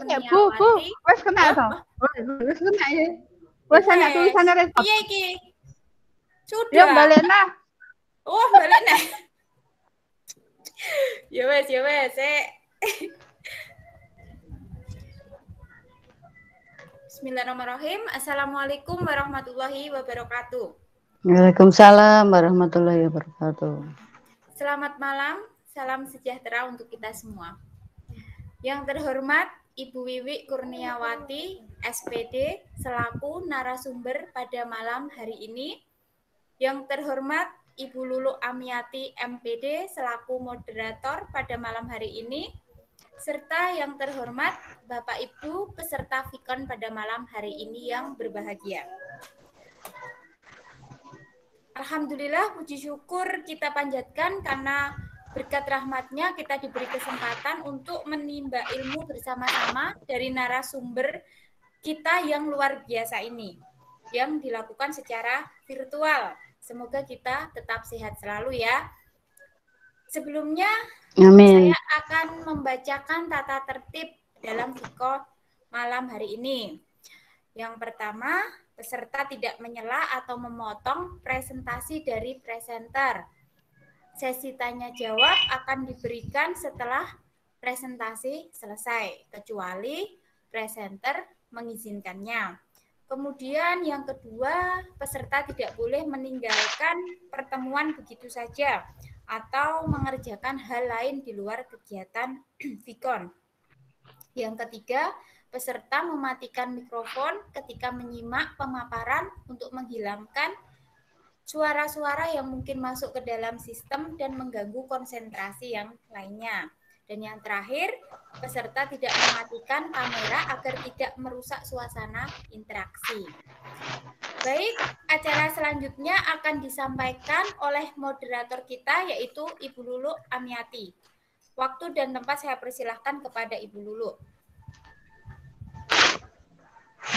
Bu. Wes kena to. Wes kena ya. Wes ana tulisannya repot. Piye iki? Sudah. Ya balena. Oh, balena. Ya wes. Bismillahirrahmanirrahim. Assalamualaikum warahmatullahi wabarakatuh. Waalaikumsalam warahmatullahi wabarakatuh. Selamat malam, salam sejahtera untuk kita semua. Yang terhormat Ibu Wiwi Kurniawati, SPD, selaku narasumber pada malam hari ini. Yang terhormat Ibu Lulu Amiati, MPD, selaku moderator pada malam hari ini. Serta yang terhormat Bapak Ibu peserta Vikon pada malam hari ini yang berbahagia. Alhamdulillah, puji syukur kita panjatkan karena berkat rahmatnya kita diberi kesempatan untuk menimba ilmu bersama-sama dari narasumber kita yang luar biasa ini, yang dilakukan secara virtual. Semoga kita tetap sehat selalu ya. Sebelumnya, Amin. saya akan membacakan tata tertib dalam Vikon malam hari ini. Yang pertama, peserta tidak menyela atau memotong presentasi dari presenter. Sesi tanya jawab akan diberikan setelah presentasi selesai, kecuali presenter mengizinkannya. Kemudian yang kedua, peserta tidak boleh meninggalkan pertemuan begitu saja atau mengerjakan hal lain di luar kegiatan Vikon. Yang ketiga, peserta mematikan mikrofon ketika menyimak pemaparan untuk menghilangkan suara-suara yang mungkin masuk ke dalam sistem dan mengganggu konsentrasi yang lainnya. Dan yang terakhir, peserta tidak mematikan kamera agar tidak merusak suasana interaksi. Baik, acara selanjutnya akan disampaikan oleh moderator kita, yaitu Ibu Lulu Amiati. Waktu dan tempat saya persilahkan kepada Ibu Lulu.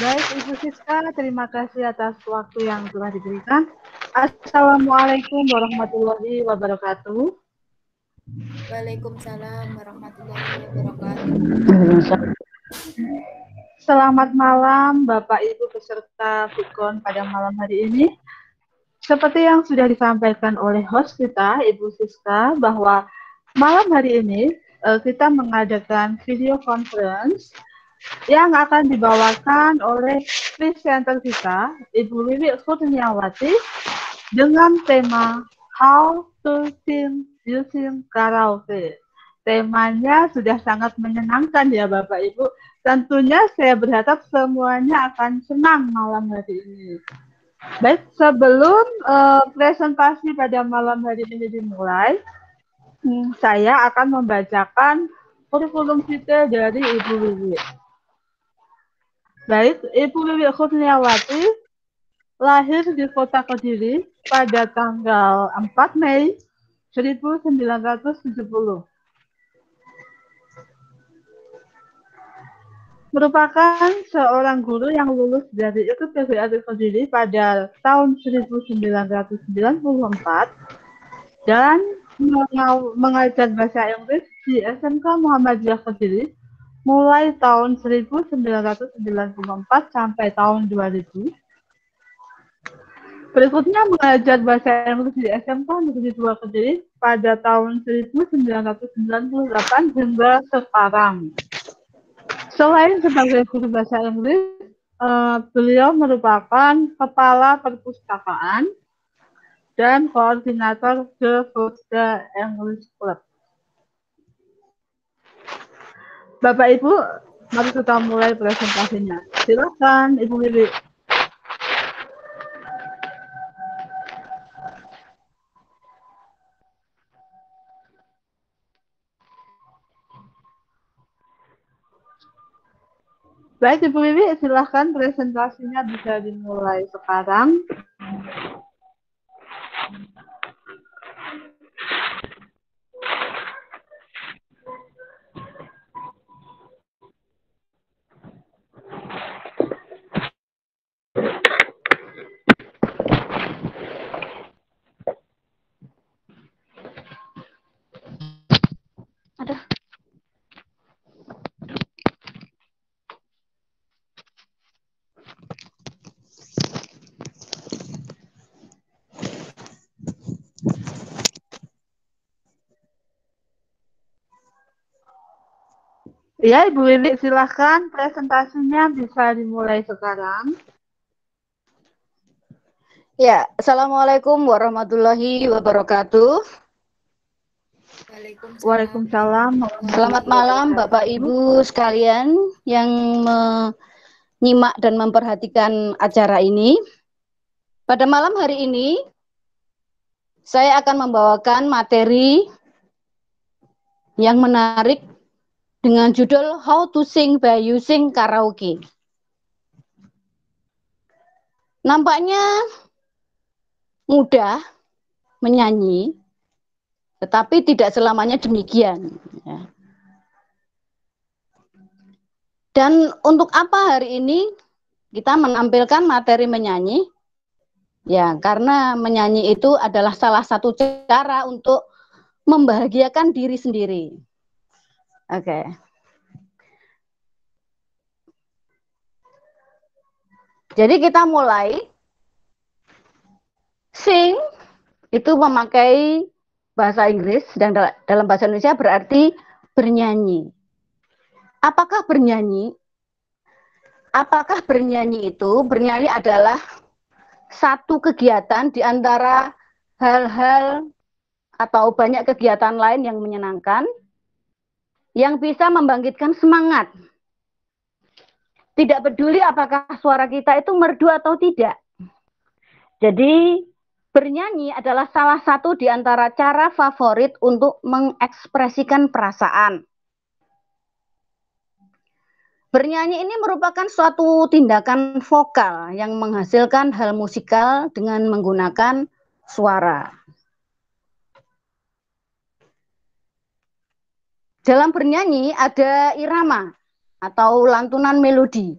Baik, Ibu Siska, terima kasih atas waktu yang telah diberikan. Assalamualaikum warahmatullahi wabarakatuh. Waalaikumsalam warahmatullahi wabarakatuh. Selamat malam, Bapak Ibu peserta Vikon pada malam hari ini. Seperti yang sudah disampaikan oleh host kita, Ibu Siska, bahwa malam hari ini kita mengadakan video conference yang akan dibawakan oleh presenter kita, Ibu Wiwi Kurniawati, dengan tema How to Sing Using Karaoke. Temanya sudah sangat menyenangkan ya Bapak Ibu. Tentunya saya berharap semuanya akan senang malam hari ini. Baik, sebelum presentasi pada malam hari ini dimulai, saya akan membacakan kurikulum vitae dari Ibu Wiwi. Baik, Ibu Wiwi Kurniawati lahir di Kota Kediri pada tanggal 4 Mei 1970. Merupakan seorang guru yang lulus dari IPB Kediri pada tahun 1994 dan mengajar bahasa Inggris di SMK Muhammadiyah Kediri mulai tahun 1994 sampai tahun 2000. Berikutnya mengajar bahasa Inggris di SMK Negeri 2 Kediri pada tahun 1998 hingga sekarang. Selain sebagai guru bahasa Inggris, beliau merupakan kepala perpustakaan dan koordinator The First English Club. Bapak Ibu, mari kita mulai presentasinya. Silakan Ibu Wiwi. Baik Ibu Wiwi, silakan presentasinya bisa dimulai sekarang. Ya, Ibu Lili, silahkan presentasinya bisa dimulai sekarang. Ya, Assalamualaikum warahmatullahi wabarakatuh. Waalaikumsalam Selamat warahmatullahi malam Bapak wabarakatuh. Ibu sekalian yang menyimak dan memperhatikan acara ini. Pada malam hari ini, saya akan membawakan materi yang menarik dengan judul How to Sing by Using Karaoke. Nampaknya mudah menyanyi, tetapi tidak selamanya demikian. Ya. Dan untuk apa hari ini kita menampilkan materi menyanyi? Ya, karena menyanyi itu adalah salah satu cara untuk membahagiakan diri sendiri. Oke. Jadi kita mulai. Sing itu memakai bahasa Inggris dan dalam bahasa Indonesia berarti bernyanyi. Apakah bernyanyi? Apakah bernyanyi itu? Bernyanyi adalah satu kegiatan di antara hal-hal atau banyak kegiatan lain yang menyenangkan yang bisa membangkitkan semangat. Tidak peduli apakah suara kita itu merdu atau tidak. Jadi bernyanyi adalah salah satu di antara cara favorit untuk mengekspresikan perasaan. Bernyanyi ini merupakan suatu tindakan vokal yang menghasilkan hal musikal dengan menggunakan suara. Dalam bernyanyi ada irama atau lantunan melodi.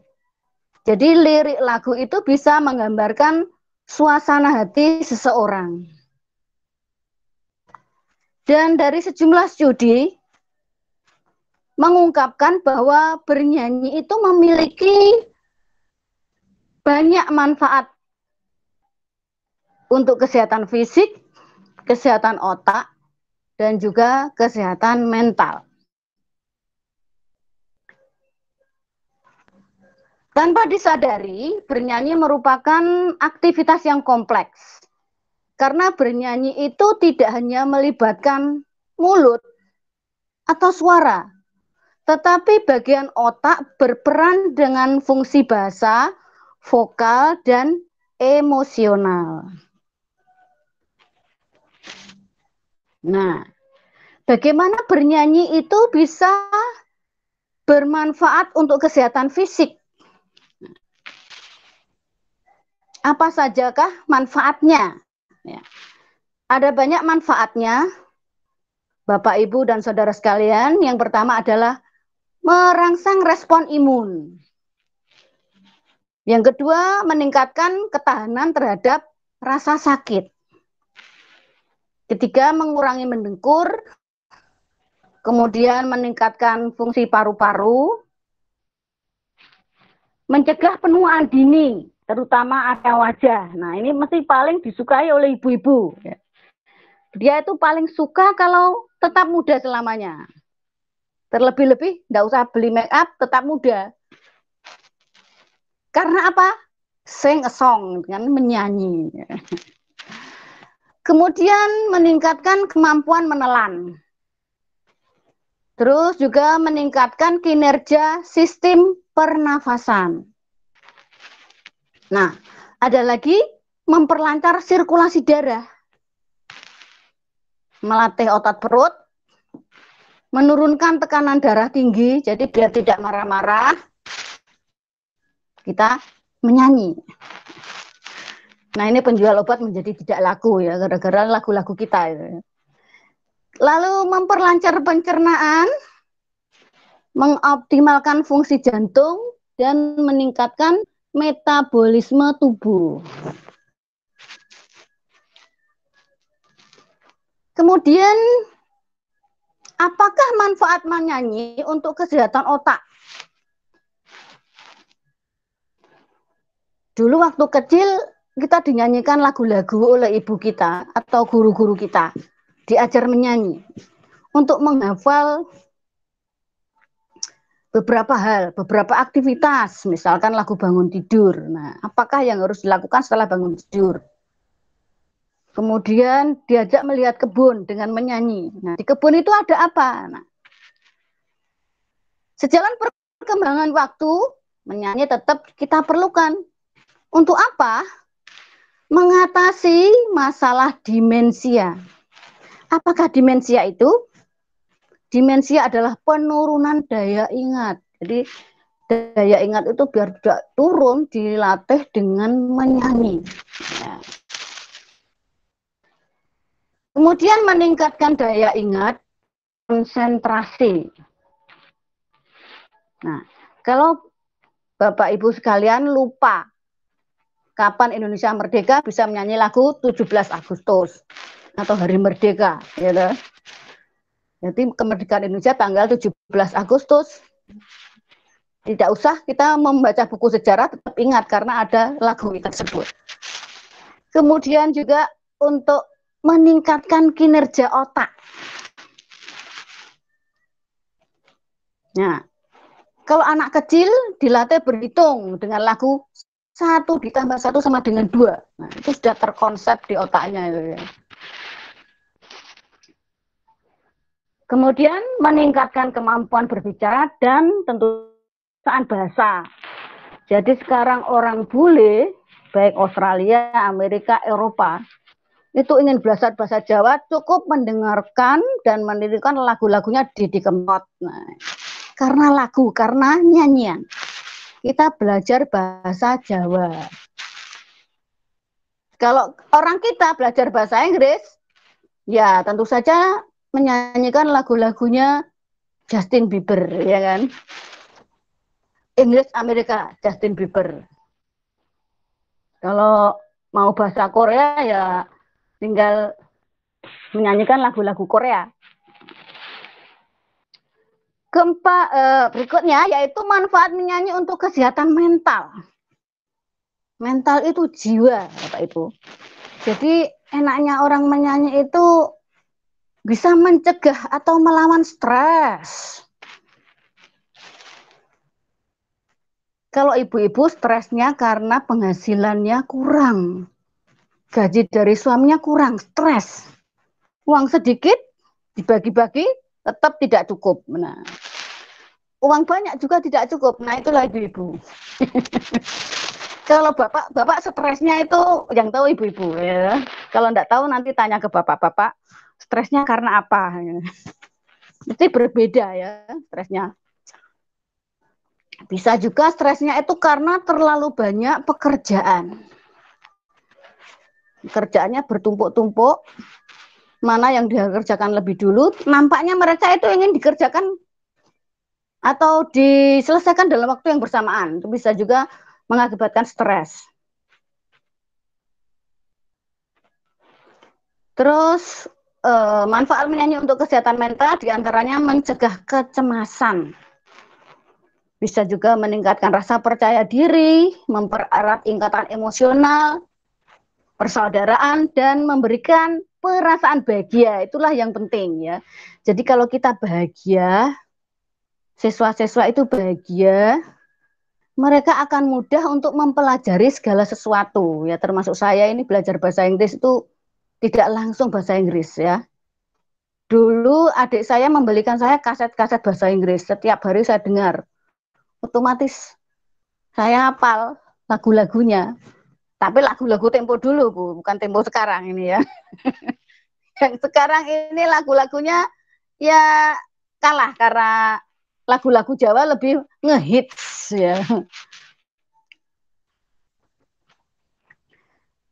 Jadi lirik lagu itu bisa menggambarkan suasana hati seseorang. Dan dari sejumlah studi mengungkapkan bahwa bernyanyi itu memiliki banyak manfaat untuk kesehatan fisik, kesehatan otak, dan juga kesehatan mental. Tanpa disadari, bernyanyi merupakan aktivitas yang kompleks. Karena bernyanyi itu tidak hanya melibatkan mulut atau suara, tetapi bagian otak berperan dengan fungsi bahasa, vokal, dan emosional. Nah, bagaimana bernyanyi itu bisa bermanfaat untuk kesehatan fisik? Apa sajakah manfaatnya? Ya. Ada banyak manfaatnya, Bapak, Ibu, dan saudara sekalian. Yang pertama adalah merangsang respon imun. Yang kedua, meningkatkan ketahanan terhadap rasa sakit. Ketiga, mengurangi mendengkur. Kemudian meningkatkan fungsi paru-paru. Mencegah penuaan dini, terutama area wajah. Nah, ini mesti paling disukai oleh ibu-ibu. Dia itu paling suka kalau tetap muda selamanya. Terlebih-lebih, tidak usah beli make up, tetap muda. Karena apa? Sing a song, kan, menyanyi. Kemudian meningkatkan kemampuan menelan. Terus juga meningkatkan kinerja sistem pernafasan. Nah, ada lagi memperlancar sirkulasi darah. Melatih otot perut, menurunkan tekanan darah tinggi, jadi biar tidak marah-marah, kita menyanyi. Nah, ini penjual obat menjadi tidak laku ya, gara-gara lagu-lagu kita. Lalu memperlancar pencernaan, mengoptimalkan fungsi jantung, dan meningkatkan metabolisme tubuh. Kemudian, apakah manfaat menyanyi untuk kesehatan otak? Dulu waktu kecil, kita dinyanyikan lagu-lagu oleh ibu kita atau guru-guru kita. Diajar menyanyi untuk menghafal beberapa hal, beberapa aktivitas, misalkan lagu bangun tidur. Nah, apakah yang harus dilakukan setelah bangun tidur? Kemudian diajak melihat kebun dengan menyanyi. Nah, di kebun itu ada apa? Nah, sejalan perkembangan waktu, menyanyi tetap kita perlukan. Untuk apa? Mengatasi masalah demensia. Apakah demensia itu? Demensia adalah penurunan daya ingat. Jadi daya ingat itu biar tidak turun dilatih dengan menyanyi. Ya. Kemudian meningkatkan daya ingat, konsentrasi. Nah, kalau Bapak Ibu sekalian lupa kapan Indonesia merdeka, bisa menyanyi lagu 17 Agustus atau Hari Merdeka, gitu. Jadi kemerdekaan Indonesia tanggal 17 Agustus. Tidak usah kita membaca buku sejarah, tetap ingat karena ada lagu tersebut. Kemudian juga untuk meningkatkan kinerja otak. Nah, kalau anak kecil dilatih berhitung dengan lagu 1 ditambah 1 sama dengan 2. Nah, itu sudah terkonsep di otaknya. Kemudian meningkatkan kemampuan berbicara dan tentu bahasa. Jadi sekarang orang bule, baik Australia, Amerika, Eropa, itu ingin belajar bahasa Jawa, cukup mendengarkan dan menirukan lagu-lagunya Didi Kempot. Nah, karena lagu, karena nyanyian, kita belajar bahasa Jawa. Kalau orang kita belajar bahasa Inggris, ya tentu saja menyanyikan lagu-lagunya Justin Bieber, ya kan? Inggris, Amerika, Justin Bieber. Kalau mau bahasa Korea ya tinggal menyanyikan lagu-lagu Korea. Berikutnya yaitu manfaat menyanyi untuk kesehatan mental. Mental itu jiwa, Bapak Ibu. Jadi enaknya orang menyanyi itu bisa mencegah atau melawan stres. Kalau ibu-ibu stresnya karena penghasilannya kurang, gaji dari suaminya kurang, stres. Uang sedikit dibagi-bagi tetap tidak cukup. Nah, uang banyak juga tidak cukup. Nah, itulah ibu-ibu. Kalau bapak stresnya itu yang tahu ibu-ibu ya. Kalau enggak tahu nanti tanya ke bapak-bapak, stresnya karena apa? Mesti berbeda ya stresnya. Bisa juga stresnya itu karena terlalu banyak pekerjaan. Pekerjaannya bertumpuk-tumpuk, mana yang dikerjakan lebih dulu, nampaknya mereka itu ingin dikerjakan atau diselesaikan dalam waktu yang bersamaan. Itu bisa juga mengakibatkan stres. Terus manfaat menyanyi untuk kesehatan mental diantaranya mencegah kecemasan. Bisa juga meningkatkan rasa percaya diri, mempererat ikatan emosional, persaudaraan, dan memberikan perasaan bahagia. Itulah yang penting ya. Jadi kalau kita bahagia, siswa-siswa itu bahagia, mereka akan mudah untuk mempelajari segala sesuatu. Ya termasuk saya ini belajar bahasa Inggris itu tidak langsung bahasa Inggris ya. Dulu adik saya membelikan saya kaset-kaset bahasa Inggris. Setiap hari saya dengar. Otomatis saya hafal lagu-lagunya. Tapi lagu-lagu tempo dulu, Bu, bukan tempo sekarang ini ya. Yang sekarang ini lagu-lagunya ya kalah karena lagu-lagu Jawa lebih ngehits ya.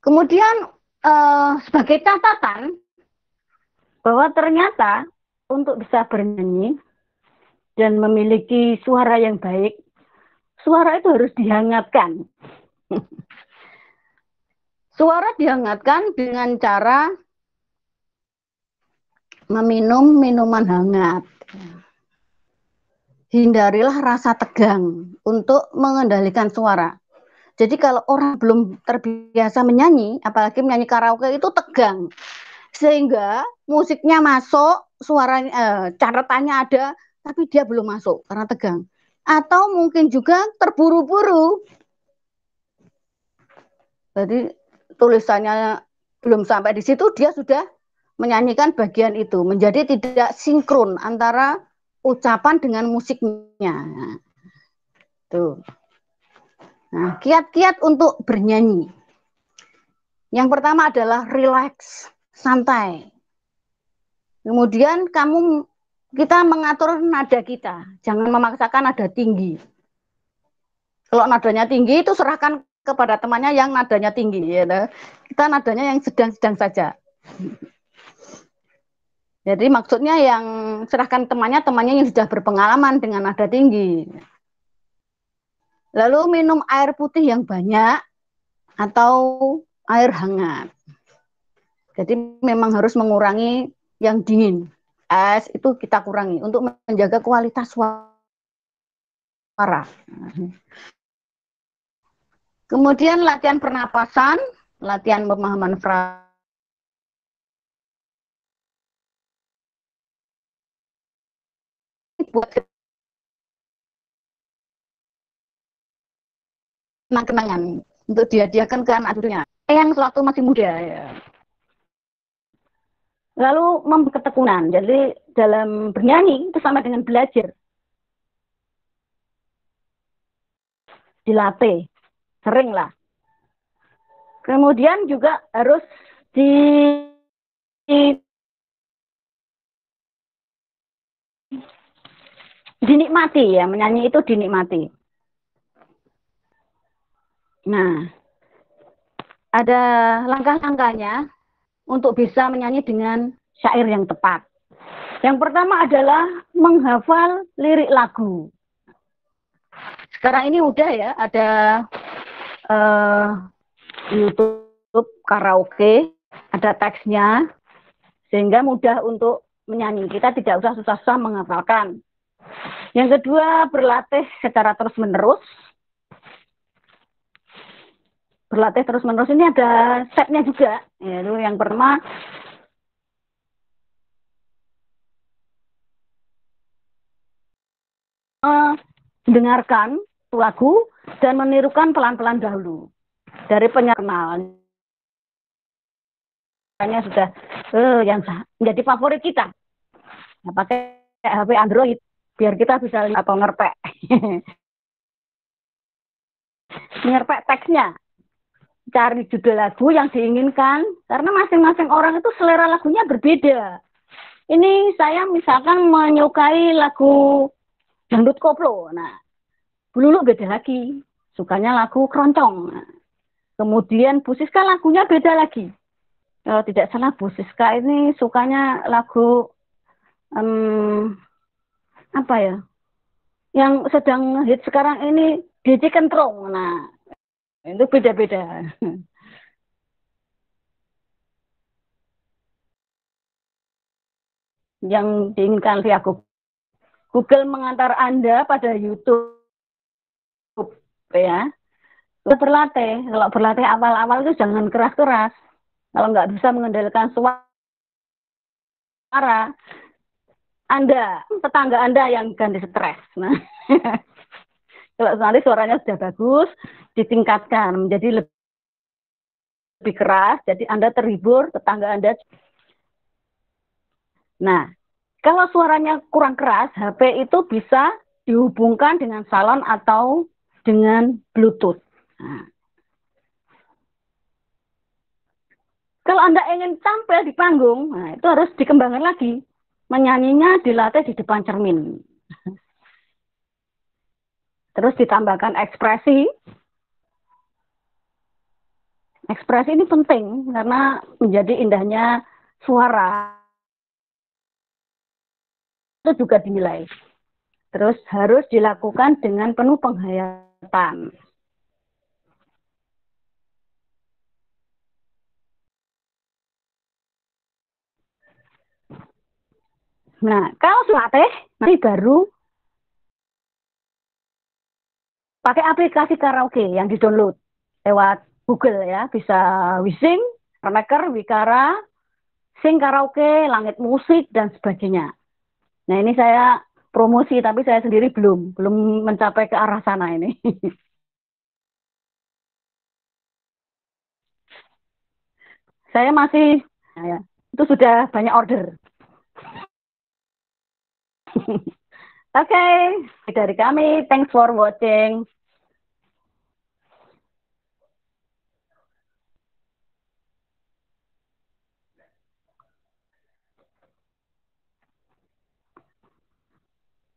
Kemudian sebagai catatan bahwa ternyata untuk bisa bernyanyi dan memiliki suara yang baik, suara itu harus dihangatkan. Suara dihangatkan dengan cara meminum minuman hangat. Hindarilah rasa tegang untuk mengendalikan suara. Jadi kalau orang belum terbiasa menyanyi, apalagi menyanyi karaoke itu tegang. Sehingga musiknya masuk, suaranya caratannya ada, tapi dia belum masuk karena tegang. atau mungkin juga terburu-buru. Jadi tulisannya belum sampai di situ, dia sudah menyanyikan bagian itu, menjadi tidak sinkron antara ucapan dengan musiknya. Tuh. Nah, kiat-kiat untuk bernyanyi. Yang pertama adalah relax, santai. Kemudian kita mengatur nada kita, jangan memaksakan nada tinggi. Kalau nadanya tinggi itu serahkan kepada temannya yang nadanya tinggi, ya. Kita nadanya yang sedang-sedang saja. Jadi maksudnya yang serahkan temannya yang sudah berpengalaman dengan nada tinggi. Lalu minum air putih yang banyak atau air hangat. Jadi memang harus mengurangi yang dingin. Es itu kita kurangi untuk menjaga kualitas suara. Kemudian latihan pernapasan, latihan pemahaman frasa. Buat kenang-kenangan untuk dihadiahkan ke anak cucunya yang sewaktu masih muda, ya. Lalu ketekunan, jadi dalam bernyanyi itu sama dengan belajar, dilatih, sering lah. Kemudian juga harus dinikmati, ya, menyanyi itu dinikmati. Nah, ada langkah-langkahnya untuk bisa menyanyi dengan syair yang tepat. Yang pertama adalah menghafal lirik lagu. Sekarang ini udah ya, ada YouTube karaoke, ada teksnya, sehingga mudah untuk menyanyi. Kita tidak usah susah-susah menghafalkan. Yang kedua, berlatih secara terus-menerus. Berlatih terus-menerus ini ada stepnya juga. Yaitu yang pertama, mendengarkan lagu dan menirukan pelan-pelan dahulu dari penyanyi. Sudah yang menjadi favorit kita. Nah, pakai HP Android biar kita bisa lihat atau ngerpek. Ngerpek teksnya. Cari judul lagu yang diinginkan, karena masing-masing orang itu selera lagunya berbeda. Ini saya misalkan menyukai lagu dangdut koplo, nah Bululu beda lagi, sukanya lagu keroncong. Nah, kemudian Bu Siska lagunya beda lagi. Kalau tidak salah Bu Siska ini sukanya lagu apa ya, yang sedang hit sekarang ini DJ Kentrong. Nah, itu beda-beda. Yang diinginkan lihat Google mengantar Anda pada YouTube, ya. Berlatih. Kalau berlatih awal-awal itu jangan keras-keras. Kalau nggak bisa mengendalikan suara, tetangga Anda yang ganti stres. Nah, kalau nanti suaranya sudah bagus, ditingkatkan menjadi lebih keras, jadi Anda terhibur, tetangga Anda. Nah, kalau suaranya kurang keras, HP itu bisa dihubungkan dengan salon atau dengan Bluetooth. Nah, kalau Anda ingin tampil di panggung, nah itu harus dikembangkan lagi. Menyanyinya dilatih di depan cermin. Terus ditambahkan ekspresi. Ekspresi ini penting karena menjadi indahnya suara. Itu juga dinilai. Terus harus dilakukan dengan penuh penghayatan. Nah, kalau latih, nanti baru pakai aplikasi karaoke yang di-download lewat Google, ya. Bisa Wising, Remaker, Wikara, Sing Karaoke, Langit Musik, dan sebagainya. Nah, ini saya promosi, tapi saya sendiri belum mencapai ke arah sana ini. Saya masih, ya, itu sudah banyak order. Oke, dari kami, thanks for watching.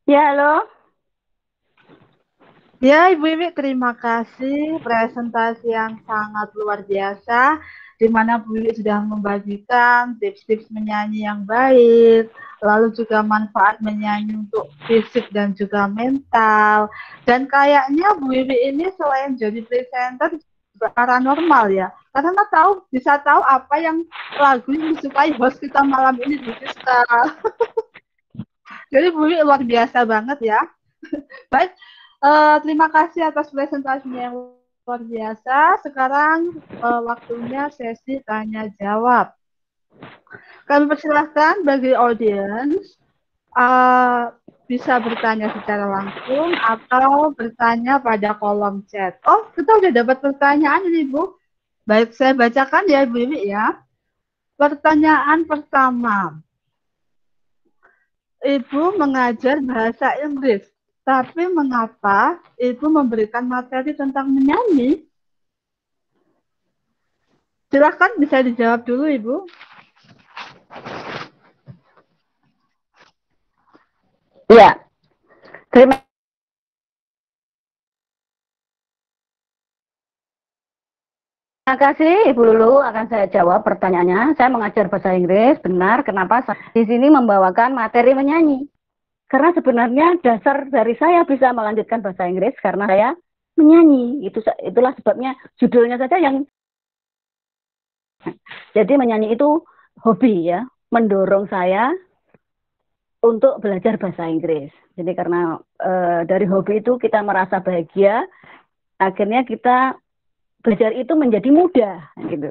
Ya, halo. Ya, Ibu Iwi, terima kasih presentasi yang sangat luar biasa, di mana Bu Iwi sudah membagikan tips-tips menyanyi yang baik, lalu juga manfaat menyanyi untuk fisik dan juga mental. Dan kayaknya Bu Iwi ini selain jadi presenter juga paranormal ya, karena bisa tahu apa yang lagu yang disukai host kita malam ini Bu Siska. Jadi Bu Iwi luar biasa banget ya. Baik, terima kasih atas presentasinya yang luar biasa. Sekarang waktunya sesi tanya jawab. Kami persilahkan bagi audiens bisa bertanya secara langsung atau bertanya pada kolom chat. Oh, kita udah dapat pertanyaan ini, Bu. Baik, saya bacakan ya, Bu Iwi ya. Pertanyaan pertama. Ibu mengajar bahasa Inggris, tapi mengapa Ibu memberikan materi tentang menyanyi? Silakan bisa dijawab dulu, Ibu. Ya, terima kasih Ibu Lulu, akan saya jawab pertanyaannya. Saya mengajar bahasa Inggris, benar. Kenapa saya di sini membawakan materi menyanyi? Karena sebenarnya dasar dari saya bisa melanjutkan bahasa Inggris karena saya menyanyi. Itulah sebabnya judulnya saja yang jadi menyanyi itu hobi ya, mendorong saya untuk belajar bahasa Inggris. Jadi karena dari hobi itu kita merasa bahagia, akhirnya kita belajar itu menjadi mudah gitu.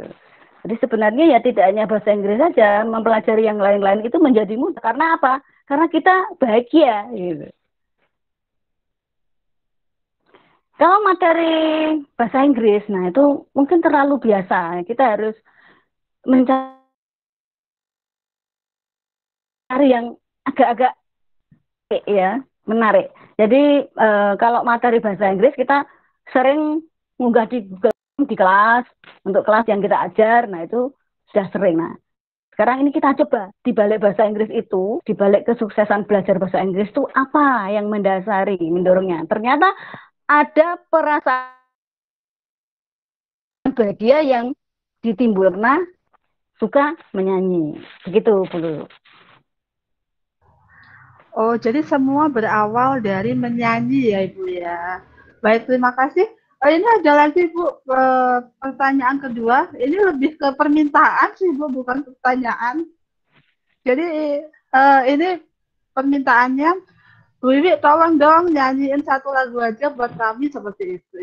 Jadi sebenarnya ya tidak hanya bahasa Inggris saja, mempelajari yang lain-lain itu menjadi mudah. Karena apa? Karena kita bahagia gitu. Kalau materi bahasa Inggris, nah itu mungkin terlalu biasa. Kita harus mencari yang agak-agag ya menarik. Jadi kalau materi bahasa Inggris kita sering munggah di Google di kelas untuk kelas yang kita ajar. Nah itu sudah sering. Nah sekarang ini kita coba di balik bahasa Inggris itu, di balik kesuksesan belajar bahasa Inggris itu apa yang mendasari, mendorongnya? Ternyata ada perasaan bahagia yang ditimbul karena suka menyanyi. Begitu, Bu Lulu. Oh, jadi semua berawal dari menyanyi ya, Ibu ya. Baik, terima kasih. Ini ada lagi, Bu, pertanyaan kedua. Ini lebih ke permintaan sih, Bu, bukan pertanyaan. Jadi ini permintaannya, Bu Wiwi tolong dong nyanyiin satu lagu aja buat kami seperti itu.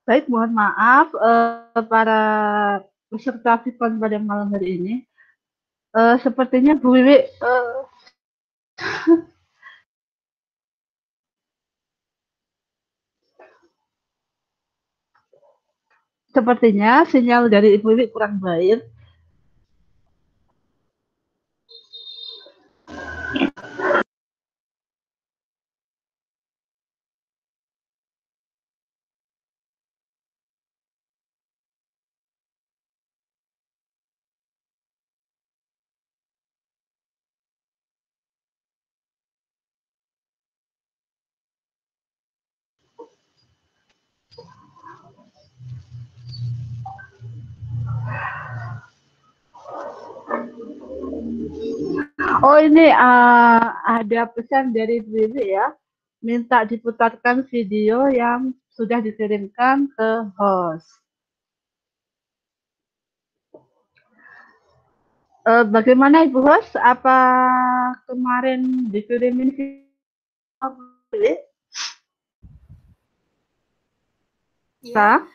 Baik, mohon maaf para peserta Vikon pada malam hari ini. Sepertinya Bu Wiwi sepertinya sinyal dari Ibu Wiwi kurang baik. Oh ini ada pesan dari Ibu Wiwi ya, minta diputarkan video yang sudah dikirimkan ke host. Bagaimana Ibu host? Apa kemarin dikirimin video? Ya,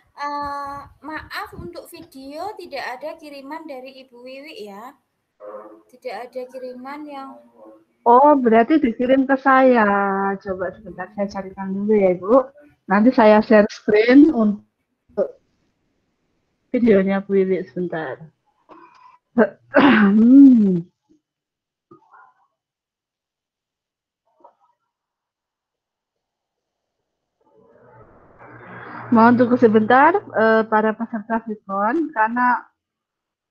maaf untuk video tidak ada kiriman dari Ibu Wiwi ya. Tidak ada kiriman yang... Oh, berarti dikirim ke saya. Coba sebentar saya carikan dulu ya Ibu. Nanti saya share screen untuk videonya Bu Wiwi sebentar. Mohon tunggu sebentar para peserta Vikon karena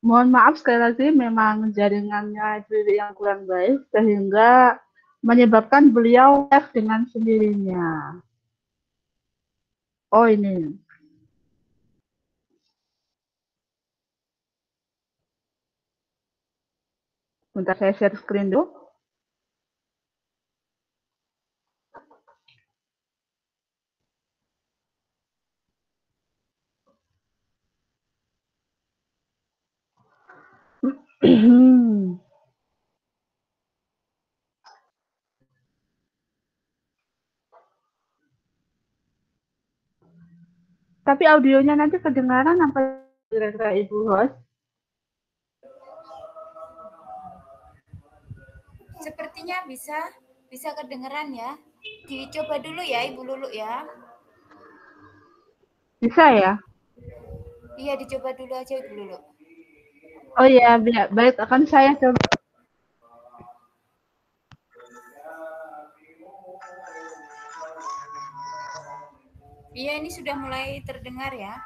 mohon maaf sekali lagi memang jaringannya Ibu Wiwi yang kurang baik sehingga menyebabkan beliau live dengan sendirinya. Oh ini. Bentar saya share screen dulu. Tapi audionya nanti kedengaran apa kira-kira Ibu host? Sepertinya bisa kedengeran ya. Dicoba dulu ya Ibu Lulu ya. Bisa ya? Iya, dicoba dulu aja Ibu Lulu. Oh ya, baik akan saya coba. Iya, ini sudah mulai terdengar ya.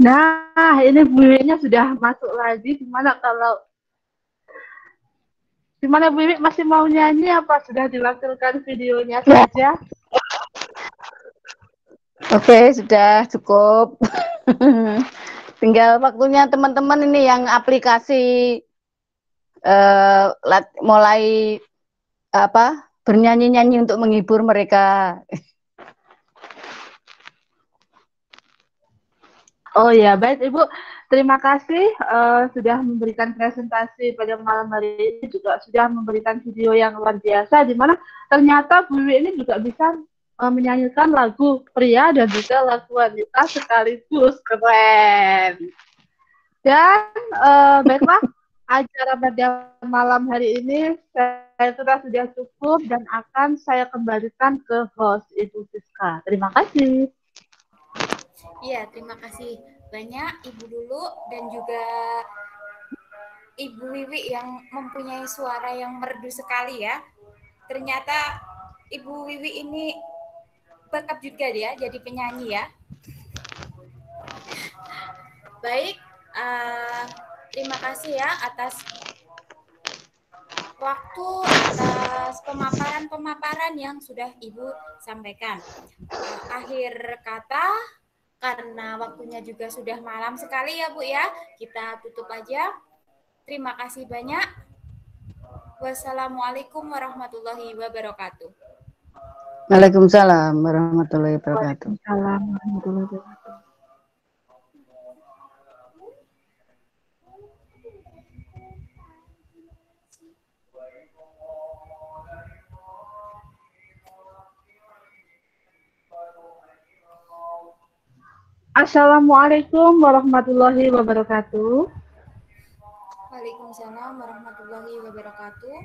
Nah, ini Bu Wiwiknya sudah masuk lagi. Gimana Bu Wiwik, masih mau nyanyi apa sudah dilakukan videonya Ya. saja? Oke, sudah cukup. Tinggal waktunya teman-teman ini yang aplikasi mulai bernyanyi-nyanyi untuk menghibur mereka. Oh ya, baik Ibu. Terima kasih sudah memberikan presentasi pada malam hari ini, juga sudah memberikan video yang luar biasa, di mana ternyata Bu Wiwik ini juga bisa menyanyikan lagu pria dan juga lagu wanita sekaligus. Keren. Dan baiklah, acara pada malam hari ini saya sudah cukup dan akan saya kembalikan ke host Ibu Siska. Terima kasih. Iya, terima kasih banyak Ibu Lulu dan juga Ibu Wiwi yang mempunyai suara yang merdu sekali ya. Ternyata Ibu Wiwi ini bakat juga dia jadi penyanyi ya. Baik, terima kasih ya atas waktu, atas pemaparan yang sudah Ibu sampaikan. Akhir kata, karena waktunya juga sudah malam sekali ya Bu ya, kita tutup aja. Terima kasih banyak. Wassalamualaikum warahmatullahi wabarakatuh. Waalaikumsalam warahmatullahi wabarakatuh. Waalaikumsalam warahmatullahi wabarakatuh. Assalamualaikum warahmatullahi wabarakatuh. Waalaikumsalam warahmatullahi wabarakatuh.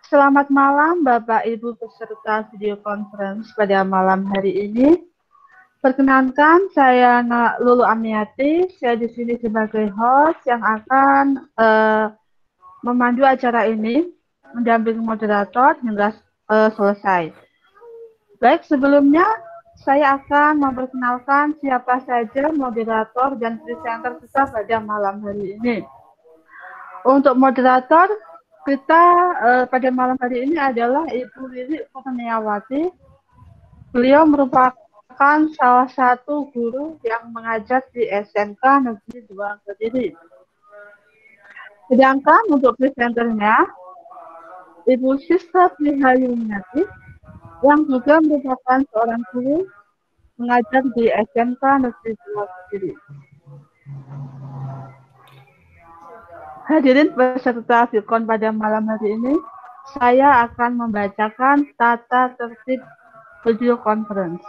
Selamat malam Bapak Ibu peserta video conference pada malam hari ini. Perkenankan, saya Lulu Amiati. Saya di sini sebagai host yang akan memandu acara ini, mendampingi moderator hingga selesai. Baik, sebelumnya saya akan memperkenalkan siapa saja moderator dan presenter kita pada malam hari ini. Untuk moderator kita pada malam hari ini adalah Ibu Wiwik Kurniawati. Beliau merupakan salah satu guru yang mengajar di SMK Negeri 2 Kediri. Sedangkan untuk presenternya Ibu Siska Prihayuniati yang juga merupakan seorang guru mengajar di SMK Negeri 2 Kediri. Hadirin peserta Vicon pada malam hari ini, saya akan membacakan tata tertib video conference.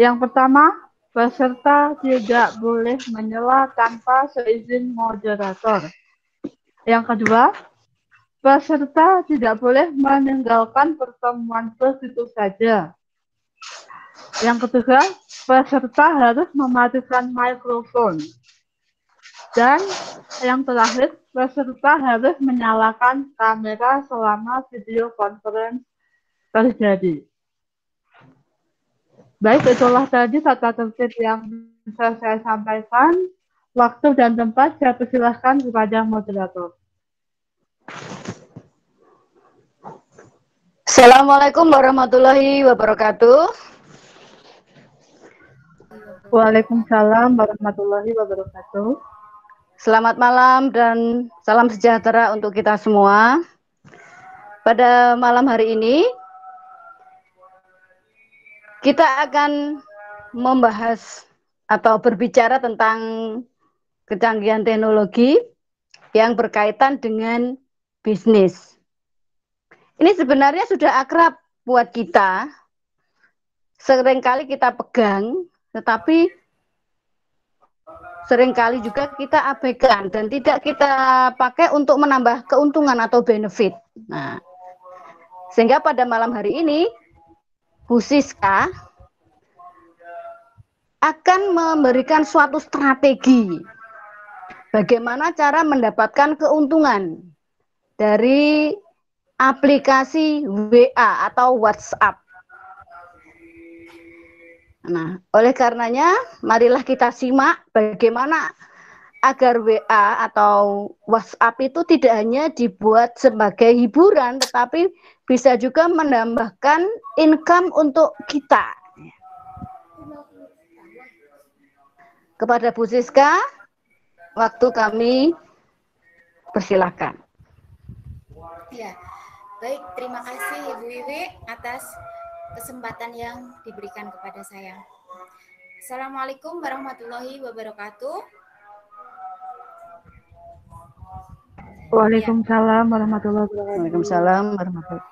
Yang pertama, peserta tidak boleh menyela tanpa seizin moderator. Yang kedua, peserta tidak boleh meninggalkan pertemuan begitu saja. Yang ketiga, peserta harus mematikan mikrofon. Dan yang terakhir, peserta harus menyalakan kamera selama video conference terjadi. Baik, itulah tadi tata tertib yang bisa saya sampaikan. Waktu dan tempat saya persilahkan kepada moderator. Assalamualaikum warahmatullahi wabarakatuh. Waalaikumsalam warahmatullahi wabarakatuh. Selamat malam dan salam sejahtera untuk kita semua. Pada malam hari ini, kita akan membahas atau berbicara tentang kecanggihan teknologi yang berkaitan dengan bisnis. Ini sebenarnya sudah akrab buat kita. Seringkali kita pegang, tetapi seringkali juga kita abaikan dan tidak kita pakai untuk menambah keuntungan atau benefit. Nah, sehingga pada malam hari ini, Bu Siska akan memberikan suatu strategi bagaimana cara mendapatkan keuntungan dari aplikasi WA atau WhatsApp. Nah, oleh karenanya marilah kita simak bagaimana agar WA atau WhatsApp itu tidak hanya dibuat sebagai hiburan, tetapi bisa juga menambahkan income untuk kita. Kepada Bu Siska, waktu kami persilakan. Ya, baik, terima kasih Ibu Wiwi atas kesempatan yang diberikan kepada saya. Assalamualaikum warahmatullahi wabarakatuh. Waalaikumsalam warahmatullahi wabarakatuh. Waalaikumsalam warahmatullahi.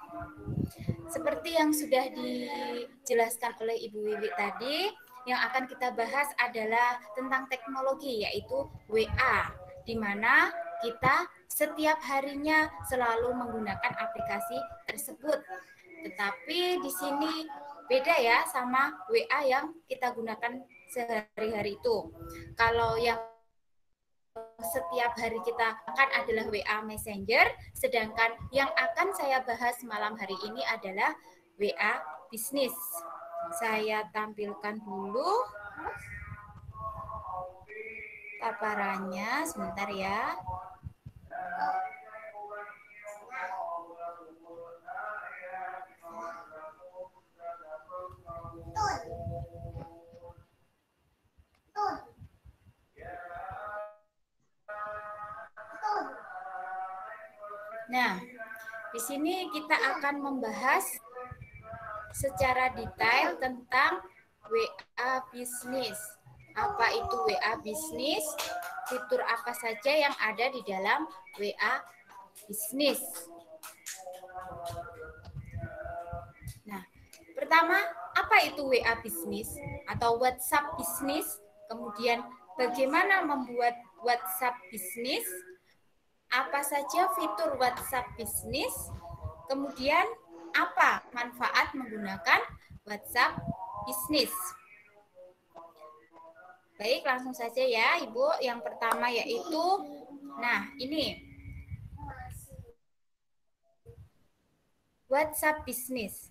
Seperti yang sudah dijelaskan oleh Ibu Wiwi tadi, yang akan kita bahas adalah tentang teknologi, yaitu WA, di mana kita setiap harinya selalu menggunakan aplikasi tersebut. Tetapi di sini beda ya sama WA yang kita gunakan sehari-hari itu. Kalau yang setiap hari kita akan adalah WA Messenger, sedangkan yang akan saya bahas malam hari ini adalah WA bisnis. Saya tampilkan dulu paparannya sebentar ya. Nah, di sini kita akan membahas secara detail tentang WA bisnis. Apa itu WA bisnis? Fitur apa saja yang ada di dalam WA bisnis? Nah, pertama, apa itu WA bisnis atau WhatsApp bisnis? Kemudian, bagaimana membuat WhatsApp bisnis? Apa saja fitur WhatsApp bisnis? Kemudian, apa manfaat menggunakan WhatsApp bisnis? Baik, langsung saja ya, Ibu. Yang pertama yaitu, nah ini, WhatsApp bisnis.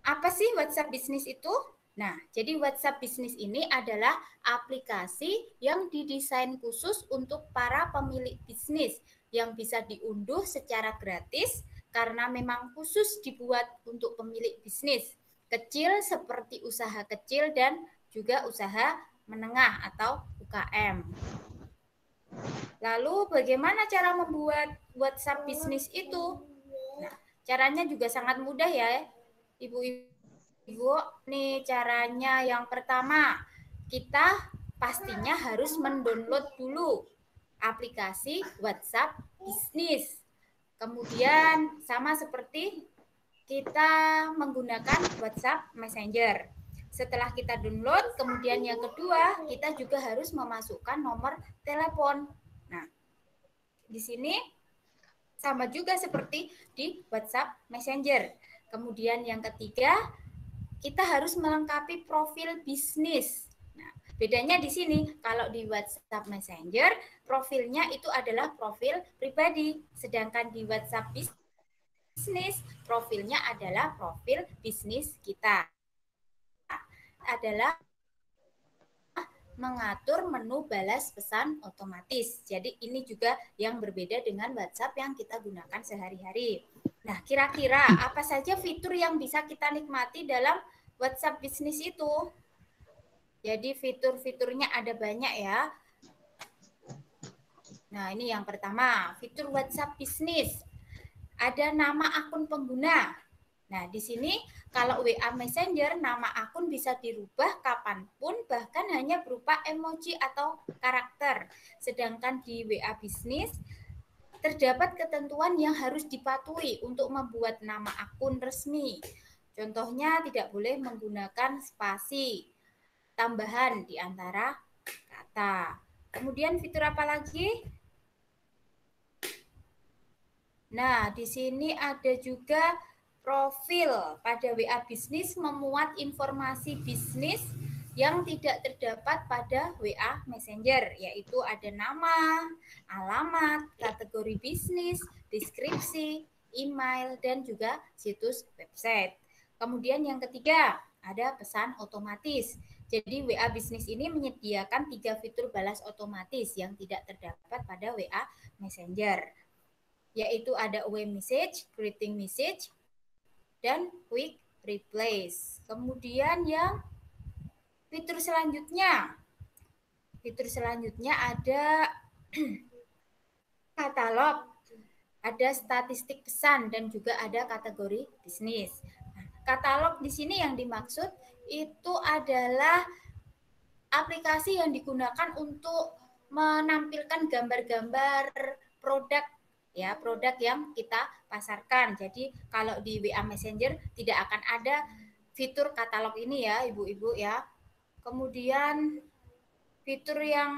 Apa sih WhatsApp bisnis itu? Nah, jadi WhatsApp bisnis ini adalah aplikasi yang didesain khusus untuk para pemilik bisnis yang bisa diunduh secara gratis karena memang khusus dibuat untuk pemilik bisnis kecil seperti usaha kecil dan juga usaha menengah atau UKM. Lalu bagaimana cara membuat WhatsApp bisnis itu? Nah, caranya juga sangat mudah ya, Ibu-ibu. Nih caranya yang pertama, kita pastinya harus mendownload dulu aplikasi WhatsApp bisnis. Kemudian sama seperti kita menggunakan WhatsApp Messenger. Setelah kita download, kemudian yang kedua, kita juga harus memasukkan nomor telepon. Nah, di sini sama juga seperti di WhatsApp Messenger. Kemudian yang ketiga, kita harus melengkapi profil bisnis. Nah, bedanya di sini, kalau di WhatsApp Messenger, profilnya itu adalah profil pribadi. Sedangkan di WhatsApp bisnis, profilnya adalah profil bisnis kita. Adalah mengatur menu balas pesan otomatis. Jadi ini juga yang berbeda dengan WhatsApp yang kita gunakan sehari-hari. Nah, kira-kira apa saja fitur yang bisa kita nikmati dalam WhatsApp bisnis itu? Jadi fitur-fiturnya ada banyak ya. Nah, ini yang pertama, fitur WhatsApp bisnis. Ada nama akun pengguna. Nah, di sini kalau WA Messenger, nama akun bisa dirubah kapanpun, bahkan hanya berupa emoji atau karakter. Sedangkan di WA bisnis, terdapat ketentuan yang harus dipatuhi untuk membuat nama akun resmi. Contohnya tidak boleh menggunakan spasi tambahan di antara kata. Kemudian fitur apa lagi? Nah, di sini ada juga profil. Pada WA bisnis memuat informasi bisnis yang tidak terdapat pada WA Messenger, yaitu ada nama, alamat, kategori bisnis, deskripsi, email, dan juga situs website. Kemudian yang ketiga, ada pesan otomatis. Jadi WA Business ini menyediakan 3 fitur balas otomatis yang tidak terdapat pada WA Messenger, yaitu ada away message, greeting message, dan quick replace. Kemudian yang fitur selanjutnya ada katalog, ada statistik pesan, dan juga ada kategori bisnis. Nah, katalog di sini yang dimaksud itu adalah aplikasi yang digunakan untuk menampilkan gambar-gambar produk, ya, produk yang kita pasarkan. Jadi kalau di WA Messenger tidak akan ada fitur katalog ini ya, Ibu-ibu ya. Kemudian fitur yang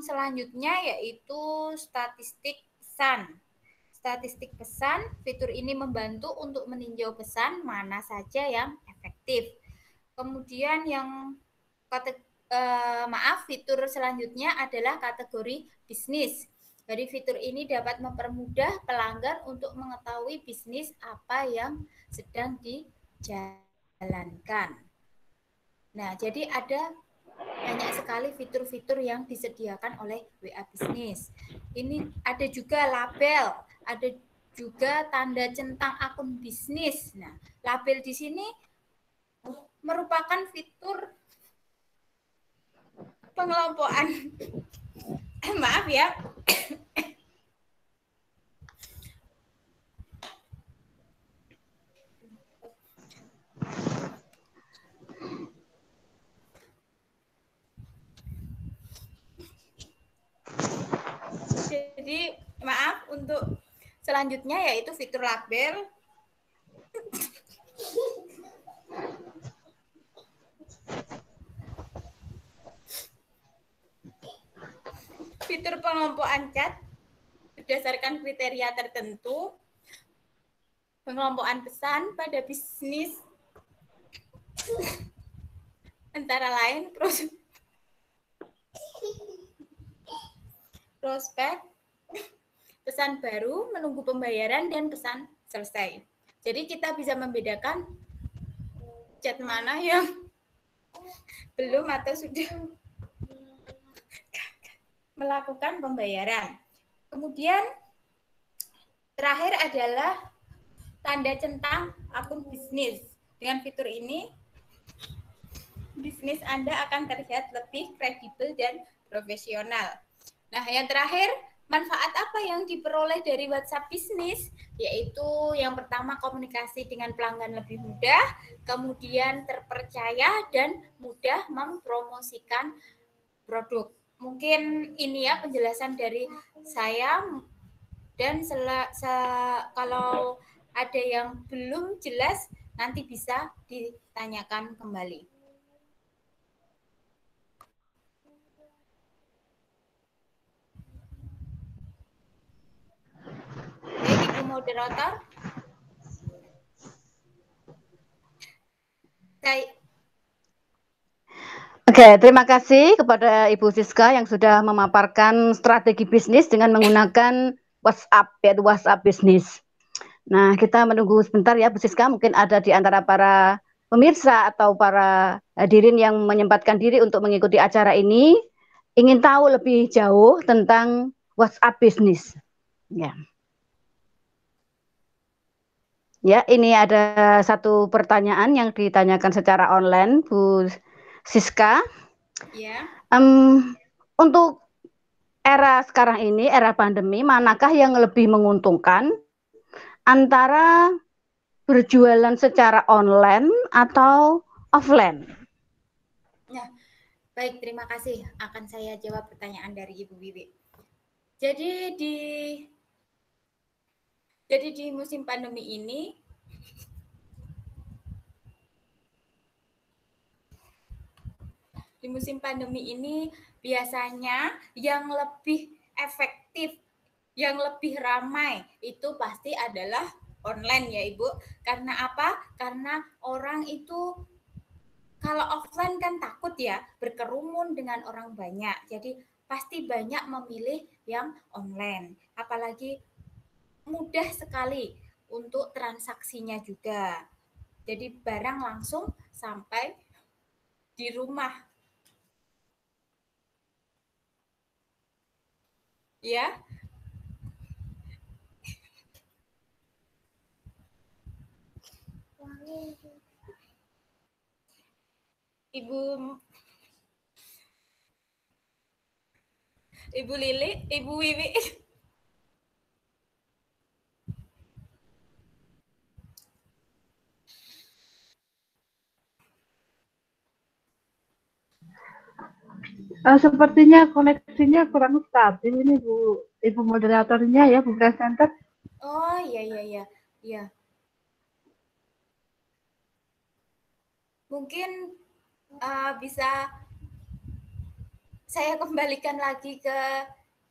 selanjutnya yaitu statistik pesan. Statistik pesan, fitur ini membantu untuk meninjau pesan mana saja yang efektif. Kemudian yang fitur selanjutnya adalah kategori bisnis. Jadi fitur ini dapat mempermudah pelanggan untuk mengetahui bisnis apa yang sedang dijalankan. Nah, jadi ada banyak sekali fitur-fitur yang disediakan oleh WA Business. Ini ada juga label, ada juga tanda centang akun bisnis. Nah, label di sini merupakan fitur pengelompokan. Maaf ya. Jadi maaf, untuk selanjutnya yaitu fitur label. Fitur pengelompokan cat berdasarkan kriteria tertentu. Pengelompokan pesan pada bisnis antara lain prospek, pesan baru, menunggu pembayaran, dan pesan selesai. Jadi kita bisa membedakan chat mana yang belum atau sudah melakukan pembayaran. Kemudian terakhir adalah tanda centang akun bisnis. Dengan fitur ini, bisnis Anda akan terlihat lebih kredibel dan profesional. Nah, yang terakhir, manfaat apa yang diperoleh dari WhatsApp Business? Yaitu yang pertama, komunikasi dengan pelanggan lebih mudah, kemudian terpercaya dan mudah mempromosikan produk. Mungkin ini ya penjelasan dari saya, dan kalau ada yang belum jelas nanti bisa ditanyakan kembali. Baik, Ibu Moderator. Oke, terima kasih kepada Ibu Siska yang sudah memaparkan strategi bisnis dengan menggunakan WhatsApp, yaitu WhatsApp Business. Nah, kita menunggu sebentar ya, Bu Siska. Mungkin ada di antara para pemirsa atau para hadirin yang menyempatkan diri untuk mengikuti acara ini, ingin tahu lebih jauh tentang WhatsApp Business. Ya. Ya, ini ada satu pertanyaan yang ditanyakan secara online, Bu Siska. Ya. Untuk era sekarang ini, era pandemi, manakah yang lebih menguntungkan antara berjualan secara online atau offline? Nah, baik, terima kasih. Akan saya jawab pertanyaan dari Ibu Wiwi. Jadi di musim pandemi ini, biasanya yang lebih efektif, yang lebih ramai itu pasti adalah online ya Ibu. Karena apa? Karena orang itu kalau offline kan takut ya berkerumun dengan orang banyak. Jadi pasti banyak memilih yang online. Apalagi mudah sekali untuk transaksinya juga. Jadi barang langsung sampai di rumah. Ya. Ibu Lili, Ibu Wiwi. Sepertinya koneksinya kurang stabil ini Ibu moderatornya ya, Bu presenter. Oh, iya. Iya. Mungkin bisa saya kembalikan lagi ke